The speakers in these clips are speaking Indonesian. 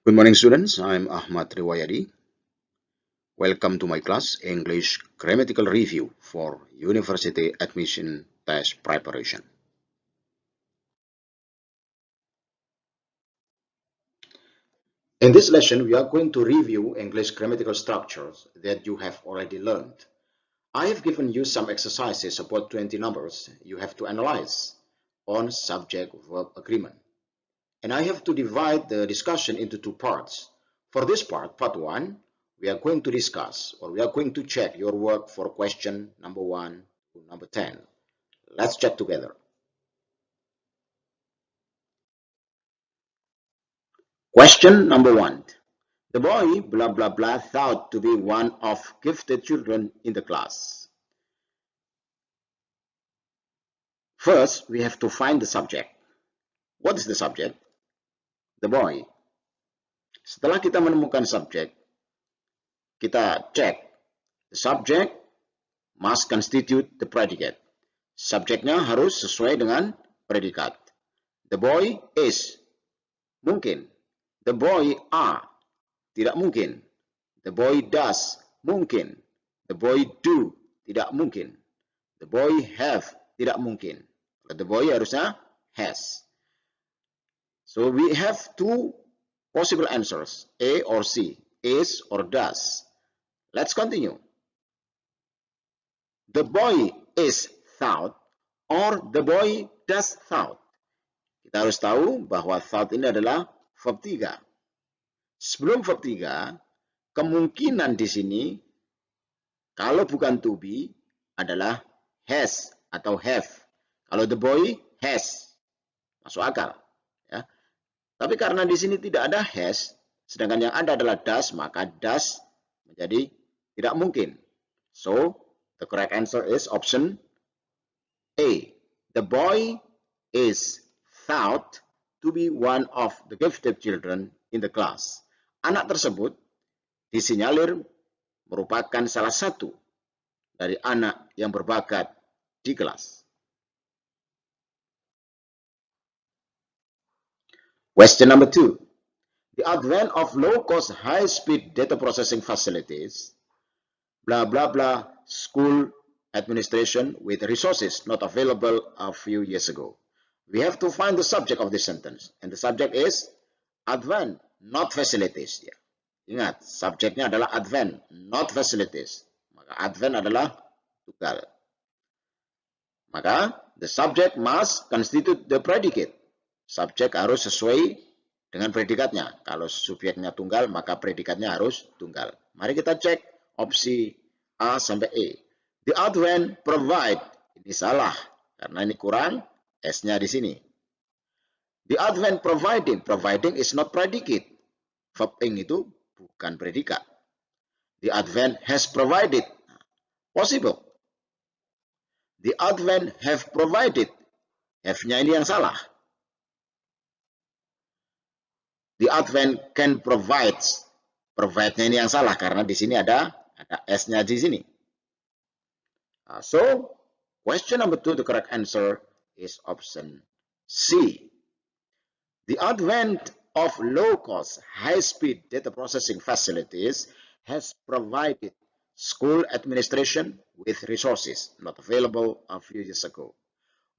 Good morning, students. I'm Ahmad Riwayadi. Welcome to my class, English Grammatical Review for University Admission Test Preparation. In this lesson, we are going to review English grammatical structures that you have already learned. I have given you some exercises about 20 numbers you have to analyze on subject-verb agreement. And I have to divide the discussion into two parts. For this part 1, we are going to discuss, or we are going to check your work for question number 1 to number 10. Let's check together. Question number 1. The boy blah blah blah thought to be one of gifted children in the class. First, we have to find the subject. What is the subject? The boy. Setelah kita menemukan subjek, kita cek. The subject must constitute the predicate. Subjeknya harus sesuai dengan predikat. The boy is, mungkin. The boy are, tidak mungkin. The boy does, mungkin. The boy do, tidak mungkin. The boy have, tidak mungkin. The boy harusnya has. So we have two possible answers, A or C, is or does. Let's continue. The boy is thought or the boy does thought. Kita harus tahu bahwa thought ini adalah verb 3. Sebelum verb 3, kemungkinan di sini kalau bukan to be adalah has atau have. Kalau the boy has, masuk akal. Ya. Tapi karena di sini tidak ada has, sedangkan yang ada adalah does, maka does menjadi tidak mungkin. So, the correct answer is option A. The boy is thought to be one of the gifted children in the class. Anak tersebut disinyalir merupakan salah satu dari anak yang berbakat di kelas. Question number 2. The advent of low-cost, high-speed data processing facilities, blah, blah, blah, school administration with resources not available a few years ago. We have to find the subject of this sentence. And the subject is advent, not facilities. Ya. Ingat, subjeknya adalah advent, not facilities. Maka advent adalah tunggal. Maka the subject must constitute the predicate. Subjek harus sesuai dengan predikatnya. Kalau subjeknya tunggal, maka predikatnya harus tunggal. Mari kita cek opsi A sampai E. The advent provide. Ini salah, karena ini kurang S-nya di sini. The advent providing. Providing is not predicate. Verb ing itu bukan predikat. The advent has provided. Possible. The advent have provided. Have-nya ini yang salah. The advent can provide. Provide-nya ini yang salah karena di sini ada S-nya di sini. So, question number 2, the correct answer is option C. The advent of low-cost, high-speed data processing facilities has provided school administration with resources not available a few years ago.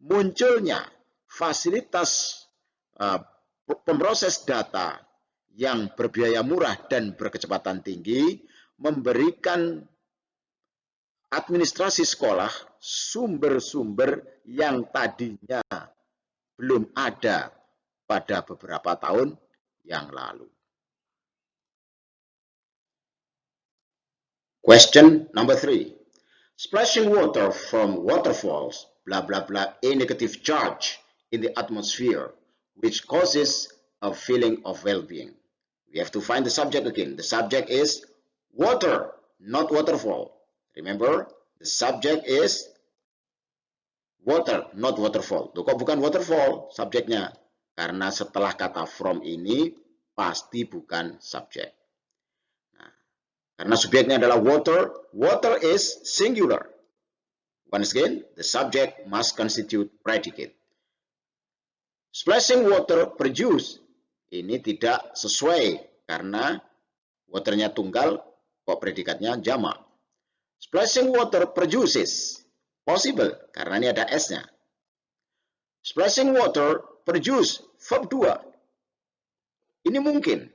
Munculnya fasilitas pemproses data yang berbiaya murah dan berkecepatan tinggi memberikan administrasi sekolah sumber-sumber yang tadinya belum ada pada beberapa tahun yang lalu. Question number 3. Splashing water from waterfalls, blah blah blah, a negative charge in the atmosphere, which causes a feeling of well-being. We have to find the subject again. The subject is water, not waterfall. Remember, the subject is water, not waterfall. Tuh, kok bukan waterfall subjeknya? Karena setelah kata from ini pasti bukan subjek. Nah, karena subjeknya adalah water, water is singular. Once again, the subject must constitute predicate. Splashing water produce. Ini tidak sesuai karena waternya tunggal, kok predikatnya jamak. Splashing water produces, possible, karena ini ada S-nya. Splashing water produce, verb 2. Ini mungkin.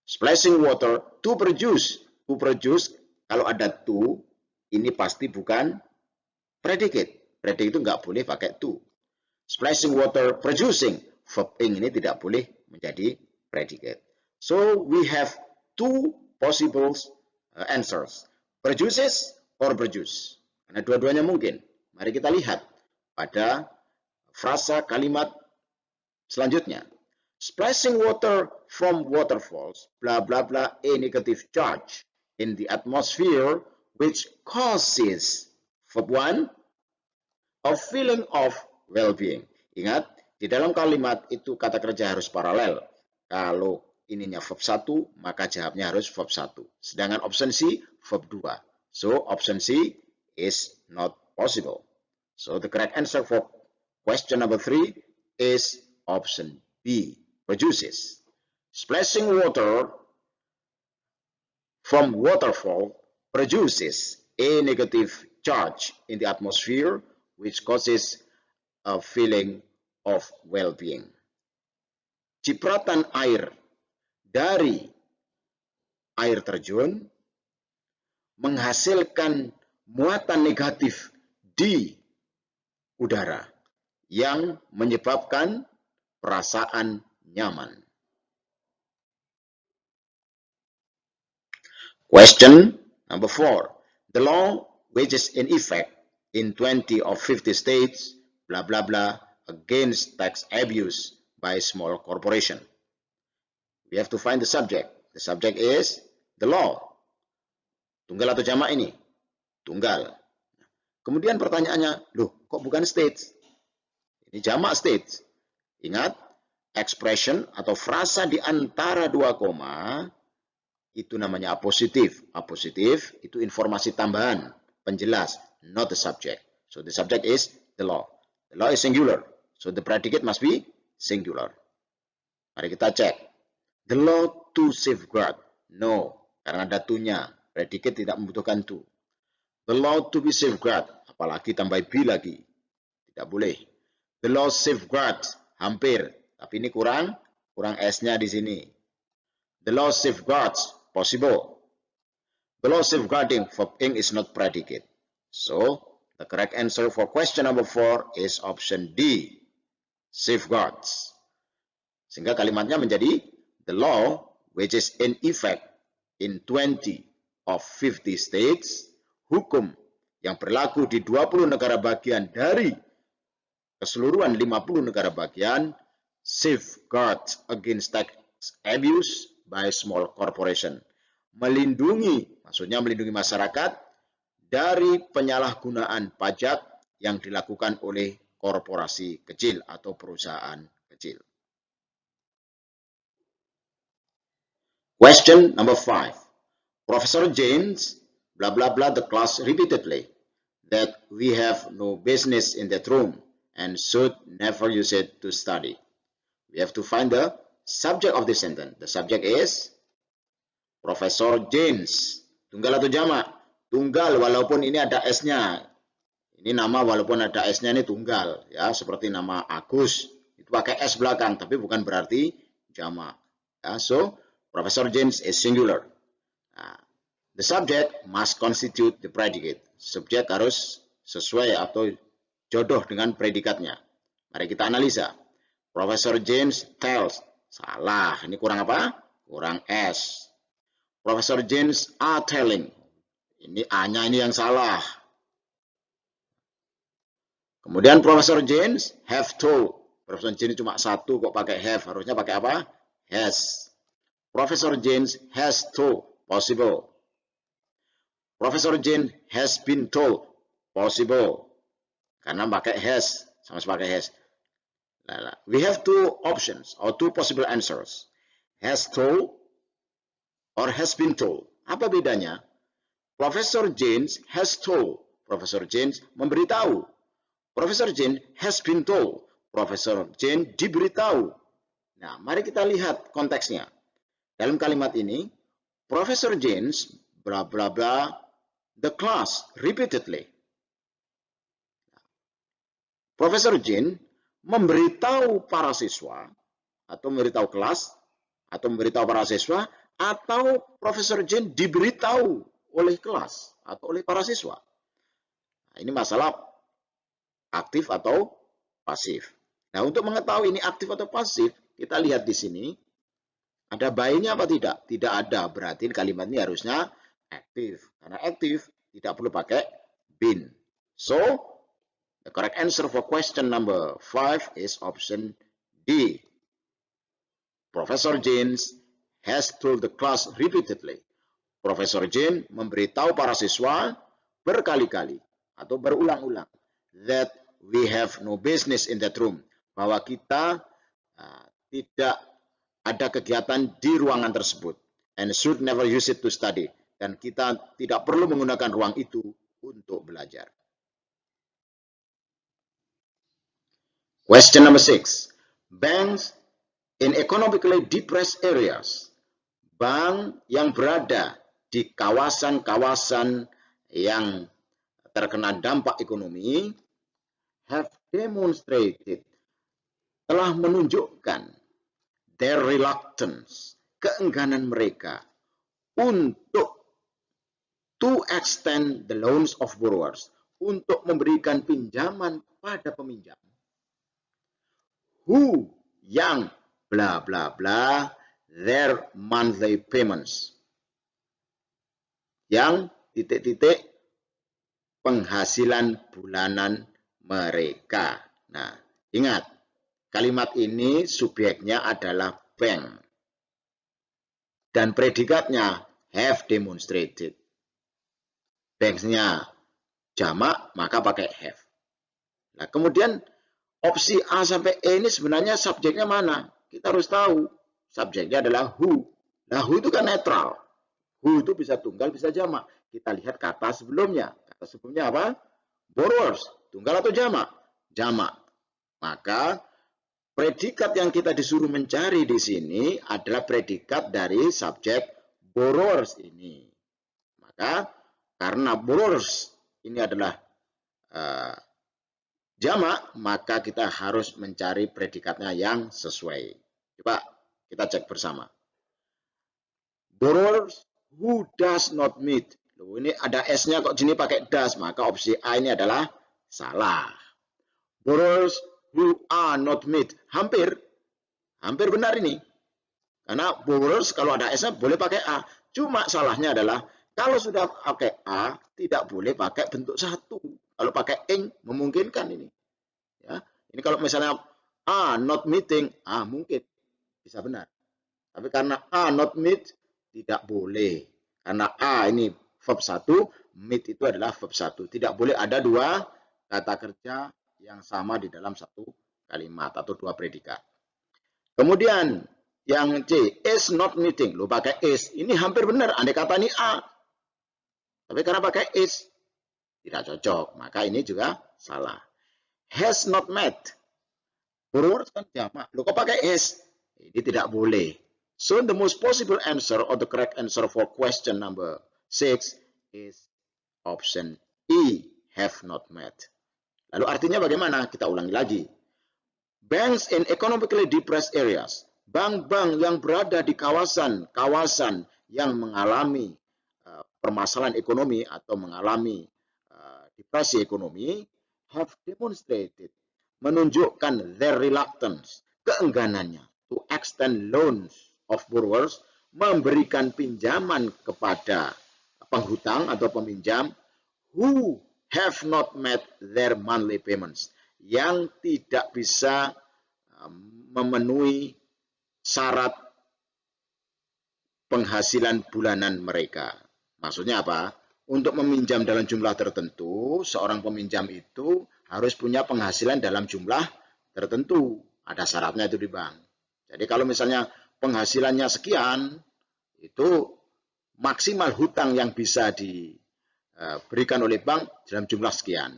Splashing water to produce, kalau ada to, ini pasti bukan predicate. Predicate itu nggak boleh pakai to. Splashing water producing, verb ing ini tidak boleh menjadi predicate. So we have two possible answers. Produces or produce. Karena dua-duanya mungkin. Mari kita lihat pada frasa kalimat selanjutnya. Splashing water from waterfalls, blah blah blah, a negative charge in the atmosphere which causes, verb 1, a feeling of well-being. Ingat, di dalam kalimat itu kata kerja harus paralel. Kalau ininya verb 1, maka jawabnya harus verb 1. Sedangkan option C, verb 2. So, option C is not possible. So, the correct answer for question number 3 is option B, produces. Splashing water from waterfall produces a negative charge in the atmosphere which causes a feeling of well-being. Cipratan air dari air terjun menghasilkan muatan negatif di udara yang menyebabkan perasaan nyaman. Question number 4. The law which is in effect in 20 of 50 states, blah blah blah, against tax abuse by small corporation. We have to find the subject. The subject is the law. Tunggal atau jamak ini? Tunggal. Kemudian pertanyaannya, loh, kok bukan states? Ini jamak states. Ingat, expression atau frasa di antara dua koma itu namanya apositif. Apositif itu informasi tambahan, penjelas, not the subject. So the subject is the law. The law is singular. So the predicate must be singular. Mari kita cek. The law to safeguard. No, karena ada to-nya. Predicate tidak membutuhkan to. The law to be safeguard. Apalagi tambah be lagi. Tidak boleh. The law safeguards. Hampir. Tapi ini kurang S-nya di sini. The law safeguards. Possible. The law safeguarding, verb ing is not predicate. So, the correct answer for question number 4 is option D. Safeguards. Sehingga kalimatnya menjadi the law which is in effect in 20 of 50 states, hukum yang berlaku di 20 negara bagian dari keseluruhan 50 negara bagian, safeguards against tax abuse by small corporation. Melindungi, maksudnya melindungi masyarakat dari penyalahgunaan pajak yang dilakukan oleh korporasi kecil atau perusahaan kecil. Question number 5. Professor James, blah blah blah, the class repeatedly that we have no business in that room and should never use it to study. We have to find the subject of the sentence. The subject is Professor James. Tunggal atau jamak? Tunggal walaupun ini ada S-nya. Ini nama walaupun ada S-nya ini tunggal. Ya, seperti nama Agus. Itu pakai S belakang, tapi bukan berarti jamak. Ya, so, Professor James is singular. Nah, the subject must constitute the predicate. Subjek harus sesuai atau jodoh dengan predikatnya. Mari kita analisa. Professor James tells. Salah. Ini kurang apa? Kurang S. Professor James are telling. Ini A-nya ini yang salah. Kemudian Professor James have told. Professor James cuma satu kok pakai have. Harusnya pakai apa? Has. Professor James has told. Possible. Professor James has been told. Possible. Karena pakai has. Sama-sama pakai has. We have two options or two possible answers. Has told or has been told. Apa bedanya? Professor James has told. Professor James memberitahu. Professor James has been told. Professor James diberitahu. Nah, mari kita lihat konteksnya. Dalam kalimat ini, Professor James bla bla bla the class repeatedly. Profesor Jin memberitahu para siswa atau memberitahu kelas atau memberitahu para siswa atau Profesor Jin diberitahu oleh kelas atau oleh para siswa. Nah, ini masalah aktif atau pasif. Nah, untuk mengetahui ini aktif atau pasif, kita lihat di sini ada by-nya apa tidak? Tidak ada, berarti kalimat ini harusnya aktif. Karena aktif tidak perlu pakai been. So, the correct answer for question number 5 is option D. Professor James has told the class repeatedly. Profesor Jin memberitahu para siswa berkali-kali atau berulang-ulang that we have no business in that room, bahwa kita tidak ada kegiatan di ruangan tersebut and should never use it to study, dan kita tidak perlu menggunakan ruang itu untuk belajar. Question number 6. Banks in economically depressed areas. Bank yang berada di kawasan-kawasan yang terkena dampak ekonomi have demonstrated, telah menunjukkan their reluctance, keengganan mereka untuk to extend the loans of borrowers, untuk memberikan pinjaman pada peminjam who, yang bla bla bla their monthly payments, yang titik-titik penghasilan bulanan mereka. Nah, ingat, kalimat ini subjeknya adalah bank dan predikatnya have demonstrated. Banknya jamak, maka pakai have. Nah, kemudian opsi A sampai E ini sebenarnya subjeknya mana? Kita harus tahu. Subjeknya adalah who. Nah, who itu kan netral. Who itu bisa tunggal, bisa jamak. Kita lihat kata sebelumnya. Kata sebelumnya apa? Borrowers. Tunggal atau jamak? Jamak. Maka predikat yang kita disuruh mencari di sini adalah predikat dari subjek borrowers ini. Maka karena borrowers ini adalah jamak, maka kita harus mencari predikatnya yang sesuai. Coba kita cek bersama. Borrowers who does not meet. Loh, ini ada S-nya kok sini pakai does, maka opsi A ini adalah salah. Borrowers who are not meet. Hampir benar ini. Karena borrowers kalau ada S-nya boleh pakai A. Cuma salahnya adalah kalau sudah pakai A, tidak boleh pakai bentuk satu. Kalau pakai ing, memungkinkan ini. Ya, ini kalau misalnya A not meeting, mungkin bisa benar. Tapi karena A not meet, tidak boleh. Karena A ini verb 1, meet itu adalah verb 1. Tidak boleh ada dua kata kerja yang sama di dalam satu kalimat atau dua predikat. Kemudian yang C, is not meeting. Lo pakai is, ini hampir benar. Andai kata ini A. Tapi karena pakai is, tidak cocok. Maka ini juga salah. Has not met. Borrowers kan jamak. Lo kok pakai has? Ini tidak boleh. So the most possible answer or the correct answer for question number 6 is option E, have not met. Lalu artinya bagaimana? Kita ulangi lagi. Banks in economically depressed areas. Bank-bank yang berada di kawasan-kawasan yang mengalami permasalahan ekonomi atau mengalami depresi ekonomi have demonstrated, menunjukkan their reluctance, keengganannya to extend loans of borrowers, memberikan pinjaman kepada penghutang atau peminjam who have not met their monthly payments, yang tidak bisa memenuhi syarat penghasilan bulanan mereka. Maksudnya apa? Untuk meminjam dalam jumlah tertentu, seorang peminjam itu harus punya penghasilan dalam jumlah tertentu. Ada syaratnya itu di bank. Jadi kalau misalnya penghasilannya sekian, itu maksimal hutang yang bisa diberikan oleh bank dalam jumlah sekian.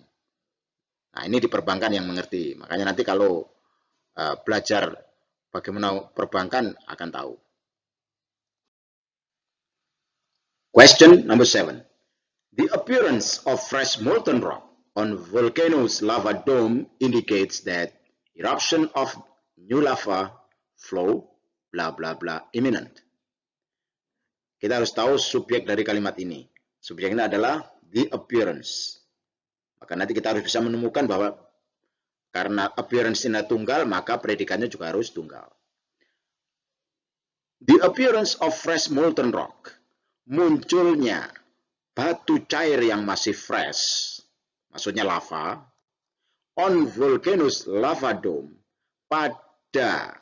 Nah, ini di perbankan yang mengerti. Makanya nanti kalau belajar bagaimana perbankan akan tahu. Question number 7. The appearance of fresh molten rock on volcano's lava dome indicates that eruption of new lava flow bla bla bla imminent. Kita harus tahu subjek dari kalimat ini. Subjeknya adalah the appearance. Maka nanti kita harus bisa menemukan bahwa karena appearance-nya tunggal, maka predikatnya juga harus tunggal. The appearance of fresh molten rock. Munculnya batu cair yang masih fresh, maksudnya lava, on volcano's lava dome, pada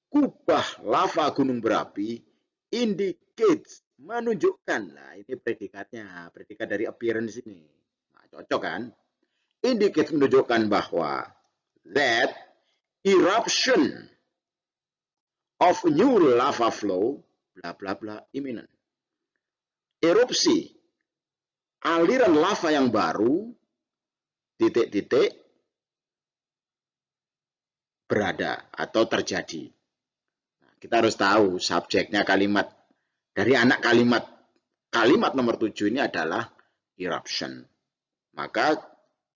kubah lava gunung berapi, indicates, menunjukkan. Nah, ini predikatnya, predikat dari appearance ini. Nah, cocok kan? Indicate menunjukkan bahwa that eruption of new lava flow, bla bla bla, imminent. Erupsi, aliran lava yang baru, titik-titik, berada atau terjadi. Nah, kita harus tahu subjeknya kalimat. Dari anak kalimat nomor 7 ini adalah eruption. Maka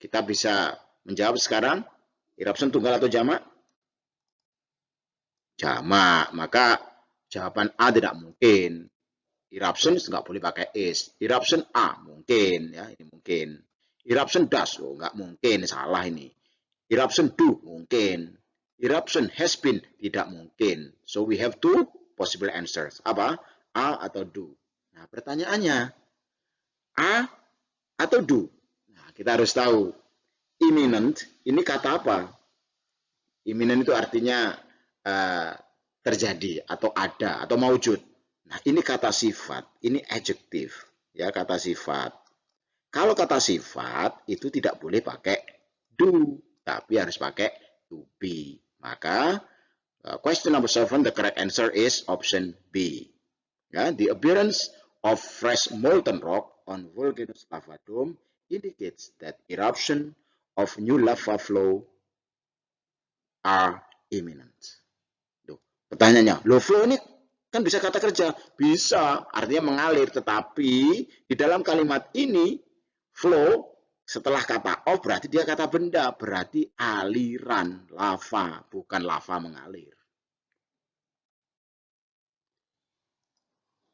kita bisa menjawab sekarang, eruption tunggal atau jamak? Jamak. Maka jawaban A tidak mungkin. Eruption nggak boleh pakai is. Eruption A mungkin, ya, ini mungkin. Eruption does, oh nggak mungkin, salah ini. Eruption do mungkin. Eruption has been tidak mungkin. So we have two possible answers. Apa? A atau do. Nah, pertanyaannya A atau do. Nah, kita harus tahu imminent ini kata apa? Imminent itu artinya terjadi atau ada atau maujud. Nah, ini kata sifat, ini adjektif, ya, kata sifat. Kalau kata sifat itu tidak boleh pakai do, tapi harus pakai to be. Maka question number 7, the correct answer is option B. Ya, the appearance of fresh molten rock on volcano's lava dome indicates that eruption of new lava flow are imminent. Duh, pertanyaannya, low flow ini kan bisa kata kerja, bisa, artinya mengalir, tetapi di dalam kalimat ini flow setelah kata of berarti dia kata benda, berarti aliran lava, bukan lava mengalir.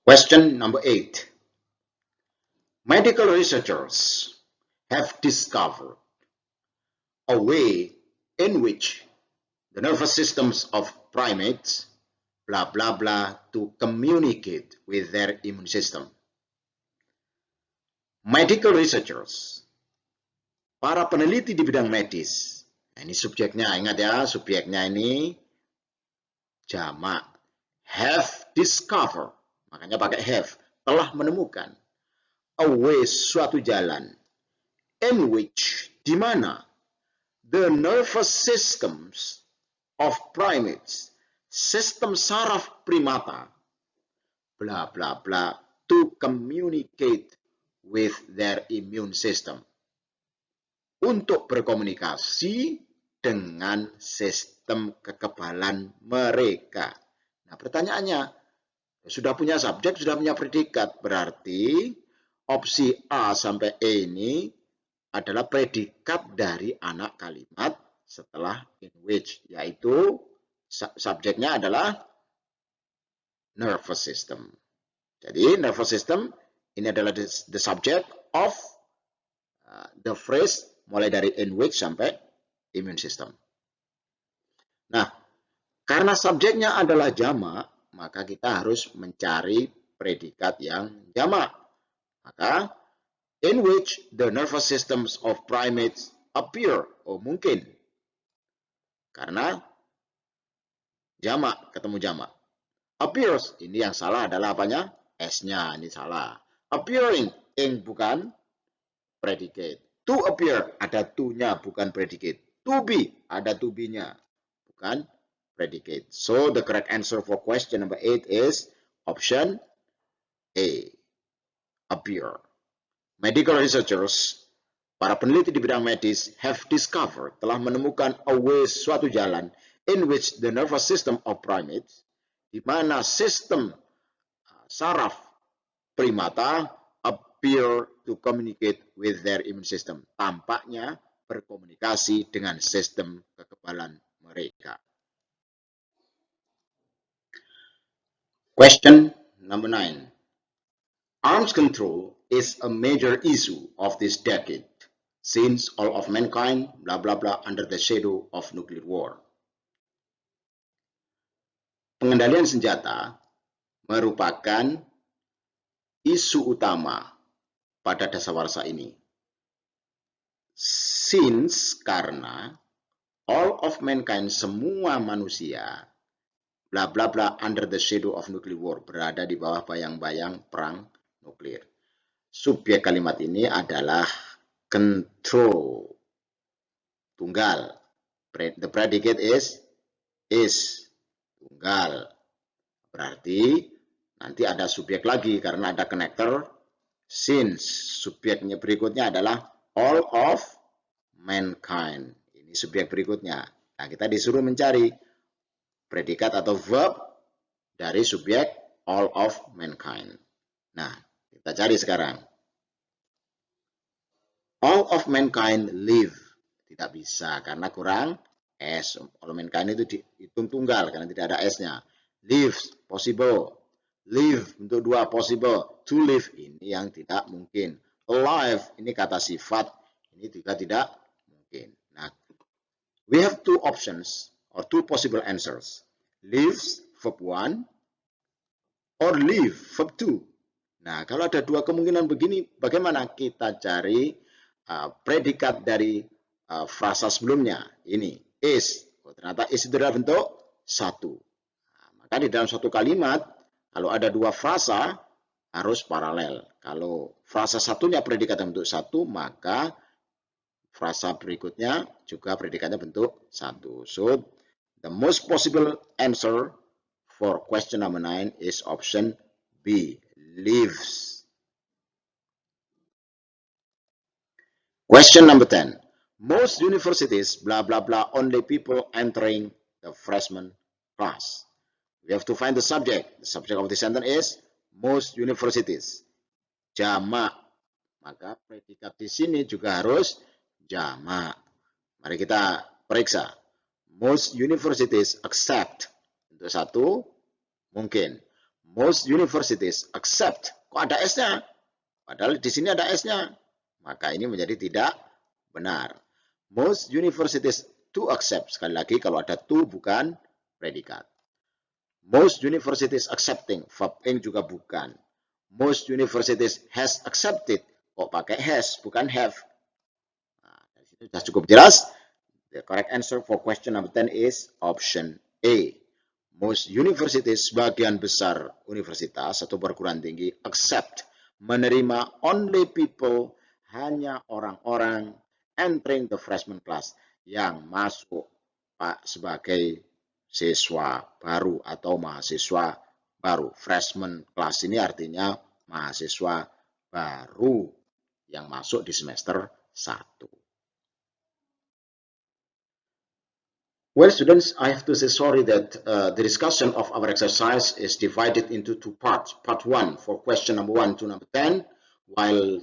Question number 8. Medical researchers have discovered a way in which the nervous systems of primates blah blah blah to communicate with their immune system. Medical researchers, para peneliti di bidang medis. Nah, ini subjeknya, ingat ya, subjeknya ini jamak. Have discovered, makanya pakai have, telah menemukan a way, suatu jalan, in which, di mana the nervous systems of primates, sistem saraf primata, bla bla bla, to communicate with their immune system, untuk berkomunikasi dengan sistem kekebalan mereka. Nah, pertanyaannya, sudah punya subjek, sudah punya predikat, berarti opsi A sampai E ini adalah predikat dari anak kalimat setelah in which, yaitu subjeknya adalah nervous system. Jadi nervous system ini adalah the subject of the phrase mulai dari in which sampai immune system. Nah, karena subjeknya adalah jamak, maka kita harus mencari predikat yang jamak. Maka in which the nervous systems of primates appear, oh mungkin. Karena jamak ketemu jamak. Appears, ini yang salah adalah apanya? S-nya, ini salah. Appearing, ing bukan predicate. To appear, ada to-nya, bukan predicate. To be, ada to be-nya, bukan predicate. So, the correct answer for question number 8 is option A, appear. Medical researchers, para peneliti di bidang medis, have discovered, telah menemukan a way, suatu jalan, in which the nervous system of primates, di mana sistem saraf primata appear to communicate with their immune system. Tampaknya berkomunikasi dengan sistem kekebalan mereka. Question number 9. Arms control is a major issue of this decade, since all of mankind, blah blah blah, under the shadow of nuclear war. Pengendalian senjata merupakan isu utama pada dasawarsa ini. Since, karena, all of mankind, semua manusia, bla bla bla, under the shadow of nuclear war, berada di bawah bayang-bayang perang nuklir. Subjek kalimat ini adalah control, tunggal. The predicate is tunggal. Berarti nanti ada subjek lagi karena ada connector. Since, subjeknya berikutnya adalah all of mankind. Ini subjek berikutnya. Nah, kita disuruh mencari predikat atau verb dari subjek all of mankind. Nah, kita cari sekarang. All of mankind live. Tidak bisa karena kurang S. All of mankind itu dihitung tunggal karena tidak ada S-nya. Lives, possible. Live untuk dua, possible. To live, ini yang tidak mungkin. Alive, ini kata sifat. Ini juga tidak mungkin. Nah, we have two options or two possible answers. Lives, verb 1, or live, verb 2. Nah, kalau ada dua kemungkinan begini, bagaimana kita cari predikat dari frasa sebelumnya? Ini, is. Oh, ternyata is itu adalah bentuk satu. Nah, maka di dalam suatu kalimat, kalau ada dua frasa, harus paralel. Kalau frasa satunya predikatnya bentuk satu, maka frasa berikutnya juga predikatnya bentuk satu. So, the most possible answer for question number 9 is option B, lives. Question number 10. Most universities, blah, blah, blah, only people entering the freshman class. We have to find the subject. The subject of the sentence is most universities. Jamak. Maka predikat di sini juga harus jamak. Mari kita periksa. Most universities accept. Untuk satu, mungkin. Most universities accept. Kok ada S-nya? Padahal di sini ada S-nya. Maka ini menjadi tidak benar. Most universities to accept. Sekali lagi, kalau ada to bukan predikat. Most universities accepting. Verb ing juga bukan. Most universities has accepted. Kok pakai has, bukan have. Nah, dari situ sudah cukup jelas. The correct answer for question number 10 is option A. Most universities, sebagian besar universitas atau perguruan tinggi, accept, menerima only people, hanya orang-orang entering the freshman class, yang masuk sebagai siswa baru atau mahasiswa baru. Freshman class ini artinya mahasiswa baru yang masuk di semester 1. Well, students, I have to say sorry that the discussion of our exercise is divided into two parts. Part 1 for question number 1 to number 10, while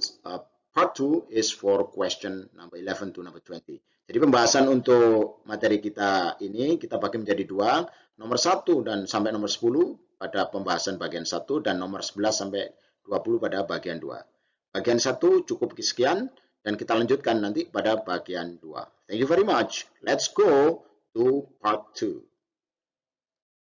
part 2 is for question number 11 to number 20. Jadi pembahasan untuk materi kita ini kita bagi menjadi dua, nomor 1 dan sampai nomor 10 pada pembahasan bagian 1 dan nomor 11 sampai 20 pada bagian 2. Bagian 1 cukup sekian dan kita lanjutkan nanti pada bagian 2. Thank you very much. Let's go to part 2.